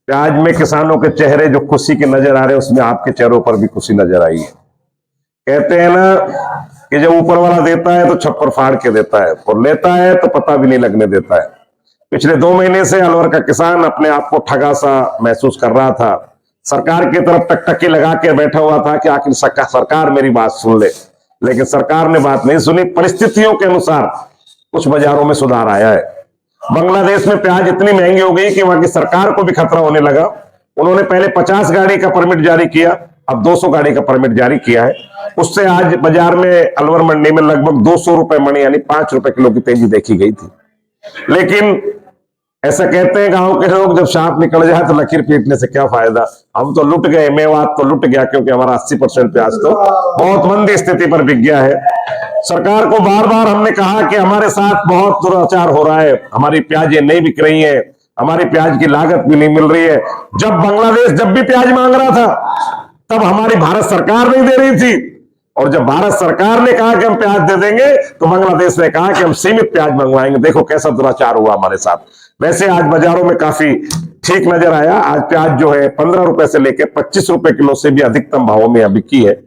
प्याज में किसानों के चेहरे जो खुशी के नजर आ रहे हैं, उसमें आपके चेहरों पर भी खुशी नजर आई है। कहते हैं ना कि जब ऊपर वाला देता है तो छप्पर फाड़ के देता है, और लेता है तो पता भी नहीं लगने देता है। पिछले 2 महीने से अलवर का किसान अपने आप को ठगा सा महसूस कर रहा था। सरकार की तरफ टकटकी लगा के बैठा हुआ था कि आखिर सरकार मेरी बात सुन ले, लेकिन सरकार ने बात नहीं सुनी। परिस्थितियों के अनुसार कुछ बाजारों में सुधार आया है। बांग्लादेश में प्याज इतनी महंगी हो गई कि वहां की सरकार को भी खतरा होने लगा। उन्होंने पहले 50 गाड़ी का परमिट जारी किया, अब 200 गाड़ी का परमिट जारी किया है। उससे आज बाजार में अलवर मंडी में लगभग 200 रुपए मणी यानी 5 रुपए किलो की तेजी देखी गई थी। लेकिन ऐसा कहते हैं गांव के लोग, जब सांप निकल जाए तो लकीर पीटने से क्या फायदा। हम तो लुट गए, मेवात तो लुट गया, क्योंकि हमारा 80% प्याज तो बहुत मंदी स्थिति पर बिक गया है। सरकार को बार बार हमने कहा कि हमारे साथ बहुत दुराचार हो रहा है, हमारी प्याजें नहीं बिक रही है, हमारी प्याज की लागत भी नहीं मिल रही है। जब बांग्लादेश जब भी प्याज मांग रहा था तब हमारी भारत सरकार नहीं दे रही थी, और जब भारत सरकार ने कहा कि हम प्याज दे देंगे तो बांग्लादेश ने कहा कि हम सीमित प्याज मंगवाएंगे। देखो कैसा दुराचार हुआ हमारे साथ। वैसे आज बाजारों में काफी ठीक नजर आया। आज प्याज जो है 15 रुपए से लेकर 25 रुपए किलो से भी अधिकतम भावों में बिकी है,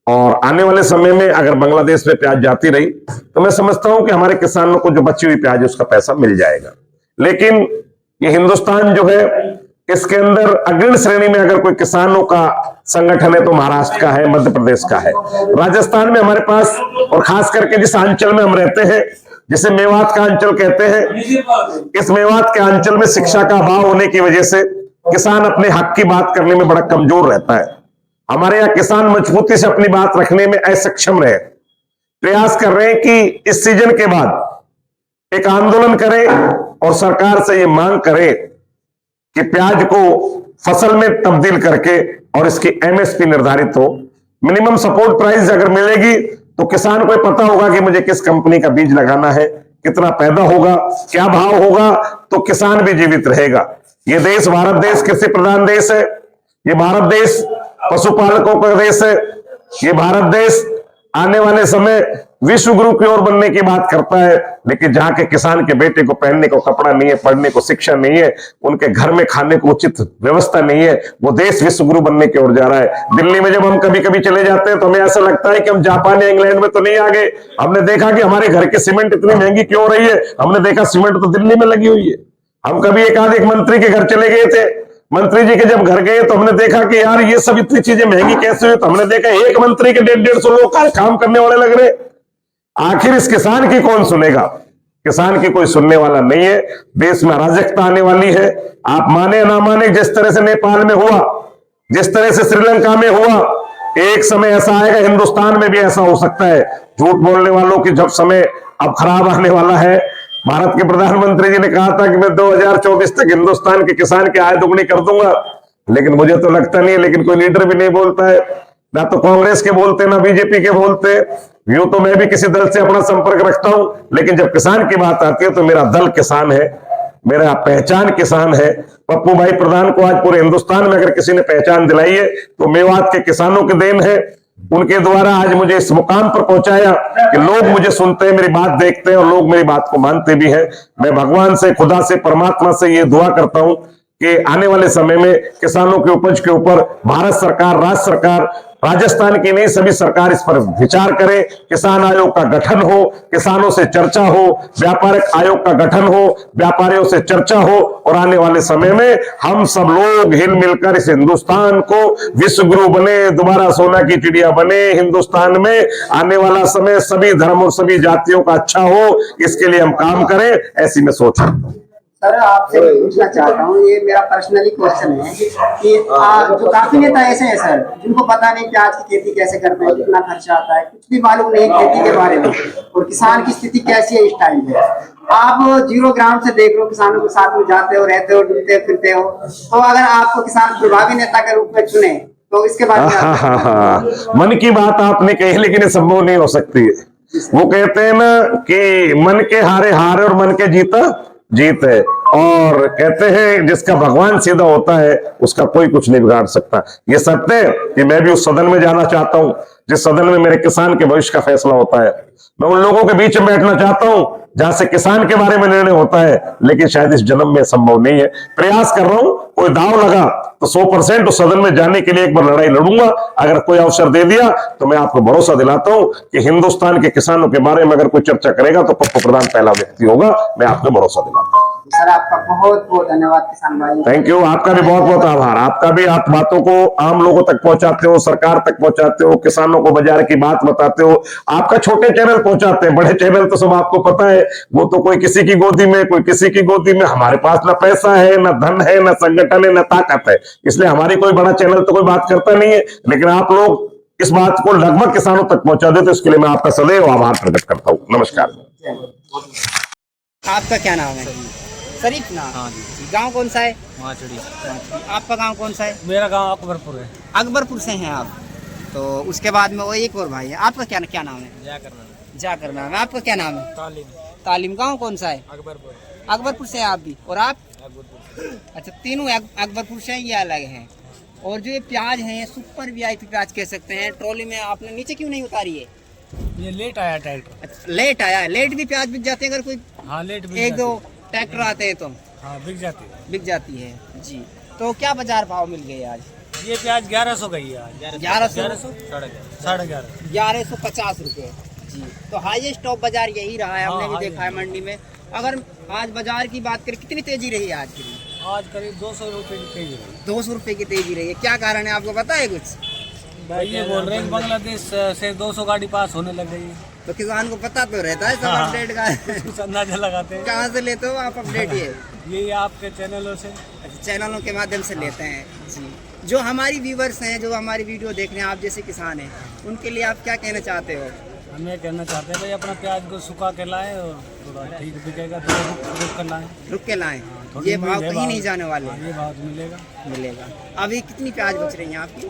और आने वाले समय में अगर बांग्लादेश में प्याज जाती रही तो मैं समझता हूं कि हमारे किसानों को जो बची हुई प्याज है उसका पैसा मिल जाएगा। लेकिन ये हिंदुस्तान जो है, इसके अंदर अग्रणी श्रेणी में अगर कोई किसानों का संगठन है तो महाराष्ट्र का है, मध्य प्रदेश का है, राजस्थान में हमारे पास, और खास करके जिस अंचल में हम रहते हैं जिसे मेवात का अंचल कहते हैं, इस मेवात के अंचल में शिक्षा का अभाव होने की वजह से किसान अपने हक की बात करने में बड़ा कमजोर रहता है। हमारे यहाँ किसान मजबूती से अपनी बात रखने में असक्षम रहे। प्रयास कर रहे हैं कि इस सीजन के बाद एक आंदोलन करें और सरकार से ये मांग करें कि प्याज को फसल में तब्दील करके और इसकी एमएसपी निर्धारित हो। मिनिमम सपोर्ट प्राइस अगर मिलेगी तो किसान को पता होगा कि मुझे किस कंपनी का बीज लगाना है, कितना पैदा होगा, क्या भाव होगा, तो किसान भी जीवित रहेगा। ये देश भारत देश कृषि प्रधान देश है, ये भारत देश पशुपालकों का देश है, ये भारत देश आने वाले समय विश्व गुरु की ओर बनने की बात करता है। लेकिन जहां के किसान के बेटे को पहनने को कपड़ा नहीं है, पढ़ने को शिक्षा नहीं है, उनके घर में खाने को उचित व्यवस्था नहीं है, वो देश विश्व गुरु बनने की ओर जा रहा है। दिल्ली में जब हम कभी कभी चले जाते हैं तो हमें ऐसा लगता है कि हम जापान या इंग्लैंड में तो नहीं आ गए। हमने देखा कि हमारे घर की सीमेंट इतनी महंगी क्यों हो रही है, हमने देखा सीमेंट तो दिल्ली में लगी हुई है। हम कभी एक मंत्री के घर चले गए थे, मंत्री जी के जब घर गए तो हमने देखा कि यार ये सब इतनी चीजें महंगी कैसे हुई, तो हमने देखा एक मंत्री के 150-150 लोग काम करने वाले लग रहे। आखिर इस किसान की कौन सुनेगा? किसान की कोई सुनने वाला नहीं है। देश में अराजकता आने वाली है। आप माने ना माने, जिस तरह से नेपाल में हुआ, जिस तरह से श्रीलंका में हुआ, एक समय ऐसा आएगा हिंदुस्तान में भी ऐसा हो सकता है। झूठ बोलने वालों की जब समय अब खराब आने वाला है। भारत के प्रधानमंत्री जी ने कहा था कि मैं 2024 तक हिंदुस्तान के किसान की आय दुगनी कर दूंगा, लेकिन मुझे तो लगता नहीं है। लेकिन कोई लीडर भी नहीं बोलता है, ना तो कांग्रेस के बोलते ना बीजेपी के बोलते। यूं तो मैं भी किसी दल से अपना संपर्क रखता हूं, लेकिन जब किसान की बात आती है तो मेरा दल किसान है, मेरा पहचान किसान है। पप्पू भाई प्रधान को आज पूरे हिंदुस्तान में अगर किसी ने पहचान दिलाई है तो मेवात के किसानों के देन है। उनके द्वारा आज मुझे इस मुकाम पर पहुंचाया कि लोग मुझे सुनते हैं, मेरी बात देखते हैं और लोग मेरी बात को मानते भी हैं। मैं भगवान से, खुदा से, परमात्मा से ये दुआ करता हूं कि आने वाले समय में किसानों की उपज के ऊपर भारत सरकार, राज्य सरकार, राजस्थान की नहीं सभी सरकार इस पर विचार करे। किसान आयोग का गठन हो, किसानों से चर्चा हो, व्यापारिक आयोग का गठन हो, व्यापारियों से चर्चा हो, और आने वाले समय में हम सब लोग हिल मिलकर इस हिंदुस्तान को विश्व गुरु बने, दोबारा सोना की चिड़िया बने। हिंदुस्तान में आने वाला समय सभी धर्म और सभी जातियों का अच्छा हो, इसके लिए हम काम करें, ऐसी मैं सोच रहा हूं। सर आपसे पूछना चाहता हूँ, ये मेरा पर्सनली क्वेश्चन है कि जो काफी नेता ऐसे हैं सर जिनको पता नहीं प्याज की खेती कैसे करते हैं, कितना खर्चा आता है, कुछ भी मालूम नहीं खेती के बारे में, और किसान की स्थिति कैसी है इस टाइम पे। आप 0 ग्राउंड से देख लो, किसानों के साथ में जाते हो, रहते हो, डूबते फिरते हो, तो अगर आपको किसान प्रभावी नेता के रूप में चुने तो इसके बारे में मन की बात आपने कही, लेकिन ये संभव नहीं हो सकती। वो कहते हैं ना कि मन के हारे हार और मन के जीता जीत है। और कहते हैं जिसका भगवान सीधा होता है उसका कोई कुछ नहीं बिगाड़ सकता। ये सत्य है कि मैं भी उस सदन में जाना चाहता हूं जिस सदन में मेरे किसान के भविष्य का फैसला होता है। मैं उन लोगों के बीच में बैठना चाहता हूं जहां से किसान के बारे में निर्णय होता है, लेकिन शायद इस जन्म में संभव नहीं है। प्रयास कर रहा हूं, कोई दांव लगा तो 100% उस सदन में जाने के लिए एक बार लड़ाई लड़ूंगा। अगर कोई अवसर दे दिया तो मैं आपको भरोसा दिलाता हूं कि हिंदुस्तान के किसानों के बारे में अगर कोई चर्चा करेगा तो पप्पू प्रधान पहला व्यक्ति होगा। मैं आपको भरोसा दिलाता हूं। सर आपका बहुत बहुत धन्यवाद किसान भाई। थैंक यू, आपका भी बहुत बहुत आभार। आपका भी, आप बातों को आम लोगों तक पहुंचाते हो, सरकार तक पहुंचाते हो, किसानों को बाजार की बात बताते हो। आपका छोटे चैनल पहुंचाते हैं, बड़े चैनल तो सब आपको पता है, वो तो कोई किसी की गोदी में, कोई किसी की गोदी में। हमारे पास ना पैसा है, ना धन है, ना संगठन है, ना ताकत है, इसलिए हमारी कोई बड़ा चैनल तो कोई बात करता नहीं है। लेकिन आप लोग इस बात को लगभग किसानों तक पहुंचा देते, तो इसके लिए मैं आपका सदैव आभार प्रकट करता हूं। नमस्कार। आपका क्या नाम है? शरीफ नाम। हाँ जी। गांव कौन सा है? माचड़ी। आपका गांव कौन सा है? मेरा गांव अकबरपुर है। अकबरपुर से हैं आप। तो उसके बाद में वो एक और भाई है, आपका क्या क्या नाम है? जाकर नाम है। आपका क्या नाम है? तालीम। तालीम। गांव कौन सा है? अकबरपुर। अकबरपुर से हैं आप भी? और आप? अकबरपुर। अच्छा, तीनों अकबरपुर से हैं, ये अलग हैं। और जो ये प्याज है, ये सुपर वीआईपी प्याज कह सकते हैं, ट्रॉली में आपने नीचे क्यों नहीं उतारी है? ये लेट आया ट्रैक्टर। अच्छा, लेट आया है। लेट भी प्याज बिक जाते हैं अगर कोई हाँ लेट भी एक दो ट्रैक्टर आते हैं तो? हाँ बिक जाती है। बिक जाती है जी। तो क्या बाजार भाव मिल गए आज? ये प्याज 1100 गई है आज। 1100? 1150 1150 रुपये जी। तो हाईएस्ट टॉप बाजार यही रहा है, हमने हाँ, भी देखा है मंडी में। अगर आज बाजार की बात करें, कितनी तेजी रही है आज की? आज करीब 200 रुपये की तेजी रही। 200 रुपये की तेजी रही है। क्या कारण है आपको पता है कुछ? ये बोल रहे हैं बांग्लादेश से 200 गाड़ी पास होने लग गई है। तो किसान को पता तो रहता है सब हाँ, अपडेट का। कुछ अंदाजा लगाते हैं। कहाँ से लेते हो आप अपडेट? ये आपके चैनलों से। अच्छा, चैनलों के माध्यम से लेते हैं जी। जो हमारी व्यूवर्स हैं, जो हमारी वीडियो देख रहे हैं, आप जैसे किसान हैं, उनके लिए आप क्या कहना चाहते हो? हम ये कहना चाहते हैं भाई अपना प्याज को सुखा के लाएं और थोड़ा ठीक बिकेगा तो रुक कर लाएं। रुक के लाएं। थोड़ी ये भाव उम्मीद है कहीं नहीं जाने वाले। हाँ, ये भाव तो मिलेगा। मिलेगा। अभी कितनी प्याज बच रही है आपकी?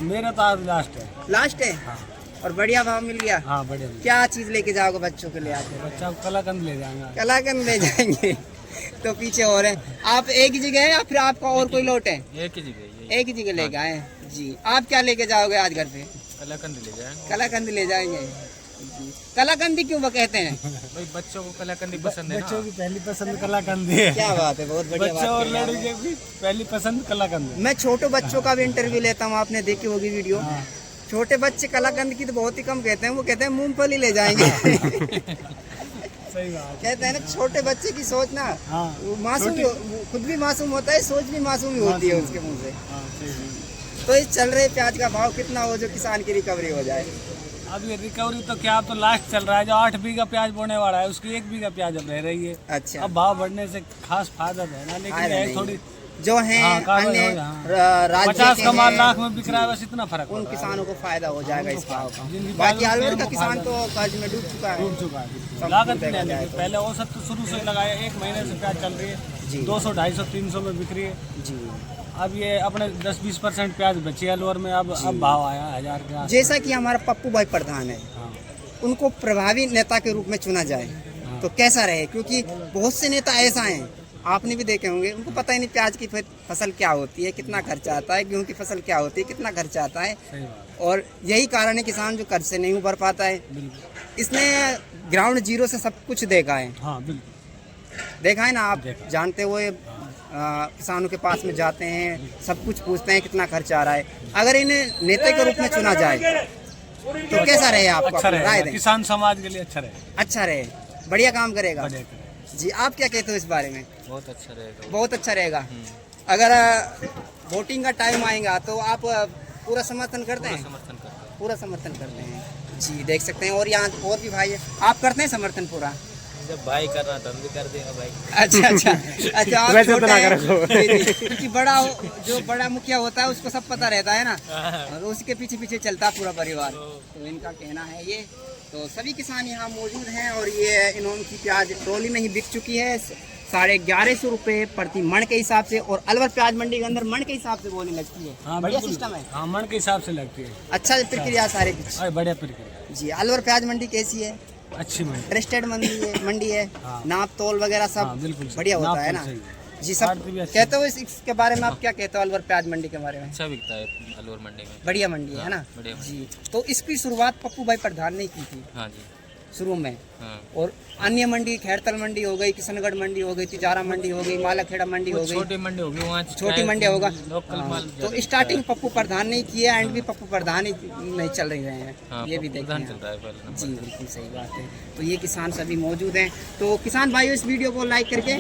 मेरा तो आज लास्ट है। लास्ट है? हाँ। और बढ़िया भाव मिल गया? हाँ बढ़िया। क्या चीज लेके जाओगे बच्चों के लिए आज? बच्चा को कलाकंद ले जाएंगे। कलाकंद ले जाएंगे। तो पीछे और है। आप एक ही जगह है या फिर आपका और कोई लोट है? एक ही जगह। एक ही जगह लेके आए जी। आप क्या लेके जाओगे आज घर पे? कलाकंद ले जाएंगे। कलाकंद ले जाएंगे जी। कलाकंदी क्यों वो कहते हैं? भाई बच्चों को कलाकंदी पसंद है। बच्चों की पहली पसंद कलाकंद है। क्या बात है, बहुत बढ़िया बच्चों और बात लड़की की पहली पसंद कलाकंद है। मैं छोटे बच्चों का भी इंटरव्यू लेता हूँ, आपने देखी होगी वीडियो। छोटे बच्चे कलाकंद की तो बहुत ही कम कहते हैं, वो कहते हैं मूंगफली ले जाएंगे। सही बात। कहते हैं ना, छोटे बच्चे की सोच ना, वो मासूम, खुद भी मासूम होता है, सोच भी मासूम ही होती है उसके मुंह से। तो ये चल रहे प्याज का भाव कितना हो जो किसान की रिकवरी हो जाए? अब ये रिकवरी तो क्या, अब तो लास्ट चल रहा है। जो 8 बीघा प्याज बोने वाला है उसकी 1 बीघा प्याज अब रह रही है। अच्छा। अब भाव बढ़ने से खास फायदा तो है ना, लेकिन ये थोड़ी जो है अन्य राज्य 50 के का माल हैं, लाख में बिक रहा है, बस इतना फर्क उन पड़ रहा है। किसानों को फायदा हो जाएगा इस भाव का। जिनकी बाकी बाजू अलवर का में किसान फायदा तो कर्ज में डूब चुका है। डूब चुका है। लागत नहीं आने की। पहले औसत तो शुरू से लगाया, 1 महीने से प्याज चल रही जी। है, 200, 250, 300 में बिक रही है जी। अब ये अपने 10-20% प्याज बची अलवर में। अब भाव आया 1000 के आसपास। जैसा कि हमारा पप्पू भाई प्रधान है, हाँ। उनको प्रभावी नेता के रूप में चुना जाए तो कैसा रहे? क्योंकि बहुत से नेता ऐसा हैं, आपने भी देखे होंगे, उनको पता ही नहीं प्याज की फसल क्या होती है, कितना खर्चा आता है, गेहूं की फसल क्या होती है, कितना खर्चा आता है। सही बात। और यही कारण है किसान जो कर्ज से नहीं उभर पाता है। इसने ग्राउंड जीरो से सब कुछ देखा है। हाँ बिल्कुल देखा है ना, आप जानते हुए किसानों के पास में जाते हैं, सब कुछ पूछते हैं कितना खर्चा आ रहा है। अगर इन्हें नेता के रूप में चुना जाए तो कैसा रहे? आपको अच्छा राय रहेगा, दें। किसान समाज के लिए अच्छा रहेगा। अच्छा रहे, बढ़िया काम करेगा बढ़िया करेगा। जी। आप क्या कहते हो इस बारे में? बहुत अच्छा रहेगा। बहुत अच्छा रहेगा। अगर वोटिंग का टाइम आएगा तो आप पूरा समर्थन करते हैं? समर्थन करते हैं। पूरा समर्थन करते हैं जी। देख सकते हैं, और यहाँ और भी भाई है, आप करते हैं समर्थन पूरा? जब भाई कर रहा था हम भी कर देगा भाई। अच्छा अच्छा अच्छा। आप छोटे हैं। क्योंकि जो बड़ा मुखिया होता है उसको सब पता रहता है ना, और उसके पीछे पीछे चलता पूरा परिवार। तो इनका कहना है ये। तो सभी किसान यहाँ मौजूद हैं, और ये इनकी प्याज ट्रॉली में ही बिक चुकी है 1150 रुपये प्रति मण के हिसाब से। और अलवर प्याज मंडी के अंदर मण के हिसाब से बोलने लगती है। हाँ, बढ़िया बिल्कुल। सिस्टम है। हाँ मण के हिसाब से लगती है। अच्छा प्रक्रिया सारे कुछ बढ़िया प्रक्रिया जी। अलवर प्याज मंडी कैसी है? अच्छी मंडी। ट्रस्टेड मंडी है हाँ। नाप तोल वगैरह सब हाँ, बिल्कुल सही। बढ़िया होता नाप है तोल ना सही। जी सब क्वालिटी भी अच्छी कहते हो इसके बारे में आप क्या कहते हो अलवर प्याज मंडी के बारे में? अच्छा बिकता है अलवर मंडी में। बढ़िया मंडी है ना बढ़िया मंडी। जी। तो इसकी शुरुआत पप्पू भाई प्रधान ने की थी हाँ जी। शुरू में हाँ। और अन्य मंडी खैरतल मंडी हो गई, किशनगढ़ मंडी हो गई, तिजारा मंडी हो गई, मालाखेड़ा मंडी हो वो गई, छोटी मंडी होगी वहाँ छोटी मंडी होगा। लोकल हाँ, माल तो स्टार्टिंग पप्पू प्रधान ने की है एंड भी पप्पू प्रधान ही नहीं चल रहे हैं। हाँ, ये भी पप्पू देखते प्रधान हैं चल रहा है पहले नंबर जी पे। बिल्कुल सही बात है। तो ये किसान सभी मौजूद हैं। तो किसान भाइयों इस वीडियो को लाइक करके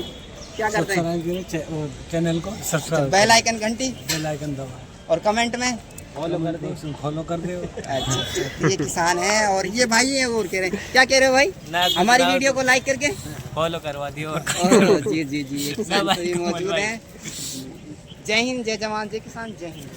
क्या करते हैं? सब्सक्राइब करें चैनल को, सब्सक्राइब बेल आइकन घंटी बेल आइकन दबाएं, और कमेंट में फॉलो कर दो, फॉलो कर दो। अच्छा ये किसान है और ये भाई है और कह रहे हैं क्या कह रहे हो भाई हमारी वीडियो को लाइक करके फॉलो करवा दियो। जी जी जी ये किसान तो ये मौजूद हैं। जय हिंद, जय जवान, जय किसान, जय हिंद।